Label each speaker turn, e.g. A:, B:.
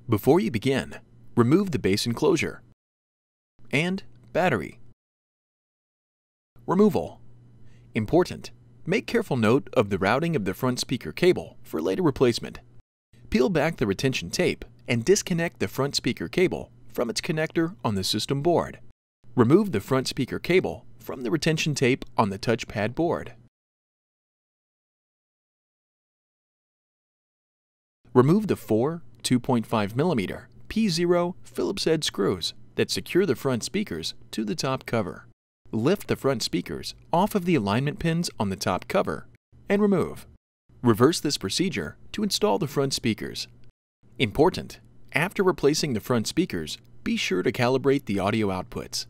A: Before you begin, remove the base enclosure and battery. Removal. Important: make careful note of the routing of the front speaker cable for later replacement. Peel back the retention tape and disconnect the front speaker cable from its connector on the system board. Remove the front speaker cable from the retention tape on the touchpad board. Remove the four 2.5mm P0 Phillips head screws that secure the front speakers to the top cover. Lift the front speakers off of the alignment pins on the top cover and remove. Reverse this procedure to install the front speakers. Important: after replacing the front speakers, be sure to calibrate the audio outputs.